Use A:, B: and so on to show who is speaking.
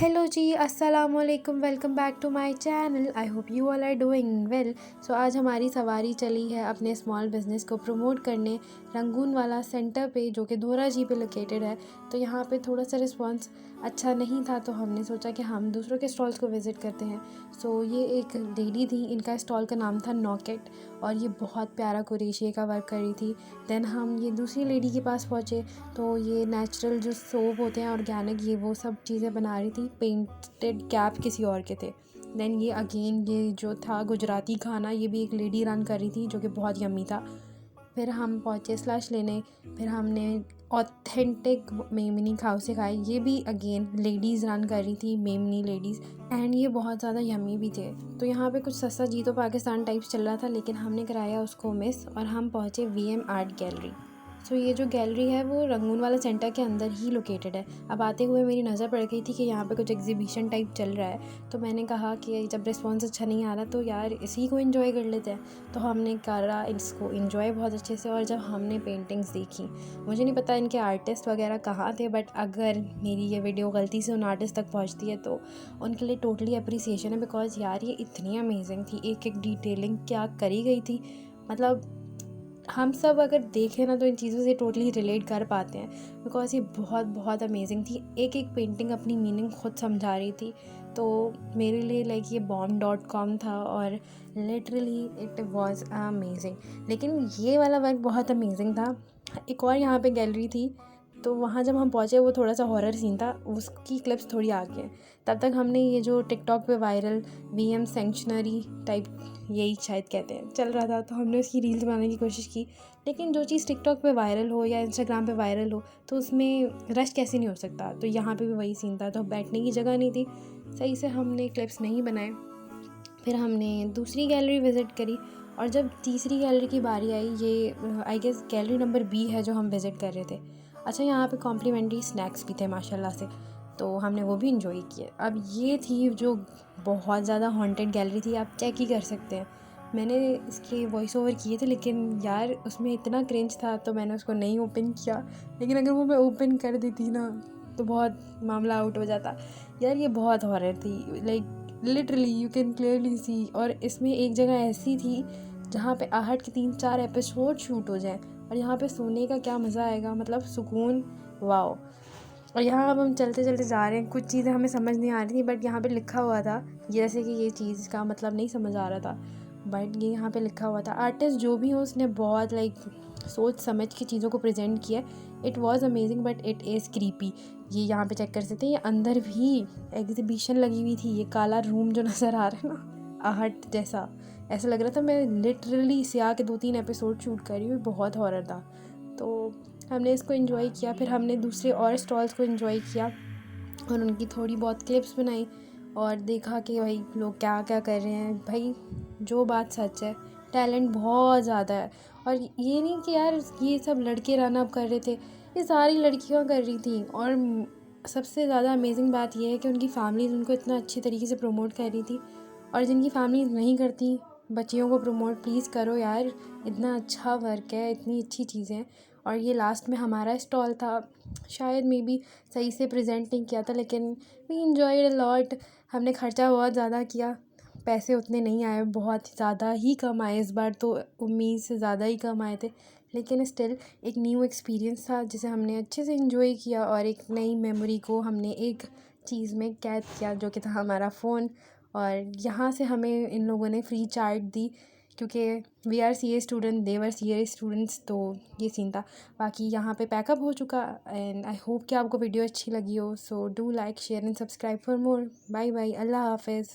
A: Hello जी, अस्सलाम वालेकुम। Welcome back to my channel. I hope you all are doing well. So आज हमारी सवारी चली है अपने स्मॉल बिज़नेस को प्रमोट करने रंगून वाला सेंटर पे, जो कि धोरा जी पे लोकेटेड है। तो यहाँ पे थोड़ा सा रिस्पांस अच्छा नहीं था, तो हमने सोचा कि हम दूसरों के स्टॉल्स को विज़िट करते हैं। सो ये एक लेडी थी, इनका स्टॉल का नाम था नॉकेट, और ये बहुत प्यारा कुरेशिये का वर्क कर रही थी। देन हम ये दूसरी लेडी के पास पहुँचे, तो ये नेचुरल जो सोप होते हैं ऑर्गेनिक, ये वो सब चीज़ें बना रही थी। पेंटेड कैप किसी और के थे। देन ये अगेन ये जो था गुजराती खाना, ये भी एक लेडी रन कर रही थी, जो कि बहुत यम्मी था। फिर हम पहुँचे स्लश लेने। फिर हमने ऑथेंटिक मेमनी खाओ से खाए, ये भी अगेन लेडीज़ रन कर रही थी, मेमनी लेडीज़, एंड ये बहुत ज़्यादा यम्मी भी थे। तो यहाँ पे कुछ सस्ता जी तो पाकिस्तान टाइप्स चल रहा था, लेकिन हमने कराया उसको मिस, और हम पहुँचे वीएम आर्ट गैलरी। सो ये जो गैलरी है वो रंगून वाला सेंटर के अंदर ही लोकेटेड है। अब आते हुए मेरी नज़र पड़ गई थी कि यहाँ पे कुछ एग्जीबिशन टाइप चल रहा है, तो मैंने कहा कि जब रिस्पॉन्स अच्छा नहीं आ रहा तो यार इसी को एंजॉय कर लेते हैं। तो हमने करा इसको एंजॉय बहुत अच्छे से। और जब हमने पेंटिंग्स देखी, मुझे नहीं पता इनके आर्टिस्ट वगैरह कहाँ थे, बट अगर मेरी ये वीडियो गलती से उन आर्टिस्ट तक पहुँचती है तो उनके लिए टोटली अप्रिसिएशन है, बिकॉज़ यार ये इतनी अमेजिंग थी, एक एक डिटेलिंग क्या करी गई थी। मतलब हम सब अगर देखें ना तो इन चीज़ों से टोटली रिलेट कर पाते हैं, बिकॉज़ ये बहुत बहुत अमेजिंग थी। एक एक पेंटिंग अपनी मीनिंग खुद समझा रही थी। तो मेरे लिए लाइक ये bomb.com था, और लिटरली इट वाज अमेजिंग। लेकिन ये वाला वर्क बहुत अमेजिंग था। एक और यहाँ पे गैलरी थी, तो वहाँ जब हम पहुँचे वो थोड़ा सा हॉरर सीन था, उसकी क्लिप्स थोड़ी आगे हैं। तब तक हमने ये जो टिकटॉक पे वायरल वीएम सेंक्शनरी टाइप, यही शायद कहते हैं, चल रहा था, तो हमने उसकी रील्स बनाने की कोशिश की। लेकिन जो चीज़ टिकटॉक पे वायरल हो या इंस्टाग्राम पे वायरल हो, तो उसमें रश कैसे नहीं हो सकता। तो यहाँ पे भी वही सीन था, तो बैठने की जगह नहीं थी, सही से हमने क्लिप्स नहीं बनाए। फिर हमने दूसरी गैलरी विज़िट करी, और जब तीसरी गैलरी की बारी आई, ये I guess gallery number B है जो हम विज़िट कर रहे थे। अच्छा, यहाँ पे कॉम्प्लीमेंट्री स्नैक्स भी थे माशाल्लाह से, तो हमने वो भी इंजॉय किए। अब ये थी जो बहुत ज़्यादा हॉन्टेड गैलरी थी, आप चेक ही कर सकते हैं। मैंने इसके वॉइस ओवर किए थे, लेकिन यार उसमें इतना क्रिंज था तो मैंने उसको नहीं ओपन किया। लेकिन अगर वो मैं ओपन कर देती ना तो बहुत मामला आउट हो जाता। यार ये बहुत हॉरर थी, like literally you can clearly see. और इसमें एक जगह ऐसी थी जहाँ पे आहट के 3-4 एपिसोड शूट हो जाए, और यहाँ पे सोने का क्या मज़ा आएगा, मतलब सुकून, वाओ। और यहाँ अब हम चलते चलते जा रहे हैं, कुछ चीज़ें हमें समझ नहीं आ रही थी, बट यहाँ पे लिखा हुआ था, जैसे कि ये चीज़ का मतलब नहीं समझ आ रहा था, बट ये यहाँ पे लिखा हुआ था। आर्टिस्ट जो भी हो उसने बहुत लाइक सोच समझ के चीज़ों को प्रेजेंट किया। It was amazing but it is creepy. ये यहाँ पे चेक कर सकते हैं, ये अंदर भी एग्जीबिशन लगी हुई थी। ये काला रूम जो नज़र आ रहा है ना, आहट जैसा, ऐसा लग रहा था मैं लिटरली सिया के 2-3 एपिसोड शूट कर रही हूँ। बहुत हॉरर था। तो हमने इसको एंजॉय किया। फिर हमने दूसरे और स्टॉल्स को एंजॉय किया और उनकी थोड़ी बहुत क्लिप्स बनाई, और देखा कि भाई लोग क्या क्या कर रहे हैं। भाई जो बात सच है, टैलेंट बहुत ज़्यादा है। और ये नहीं कि यार ये सब लड़के रन अप कर रहे थे, ये सारी लड़कियां कर रही थी। और सबसे ज़्यादा अमेजिंग बात यह है कि उनकी फैमिलीज़ उनको इतना अच्छी तरीके से प्रमोट कर रही थी। और जिनकी फैमिलीज़ नहीं करती, बच्चियों को प्रमोट प्लीज़ करो यार, इतना अच्छा वर्क है, इतनी अच्छी चीज़ें हैं। और ये लास्ट में हमारा स्टॉल था, शायद मे बी सही से प्रेजेंट नहीं किया था, लेकिन वी इन्जॉयड अ लॉट। हमने खर्चा बहुत ज़्यादा किया, पैसे उतने नहीं आए, बहुत ज़्यादा ही कम आए इस बार, तो उम्मीद से ज़्यादा ही कम आए थे। लेकिन स्टिल एक न्यू एक्सपीरियंस था जिसे हमने अच्छे से इन्जॉय किया, और एक नई मेमोरी को हमने एक चीज़ में कैद किया, जो कि था हमारा फ़ोन। और यहाँ से हमें इन लोगों ने फ्री चार्ट दी, क्योंकि we are C A student, they were C A students, तो ये सीन था। बाकी यहाँ पे पैकअप हो चुका, एंड आई होप कि आपको वीडियो अच्छी लगी हो। So do like, share and subscribe for more. Bye bye, अल्लाह हाफिज़।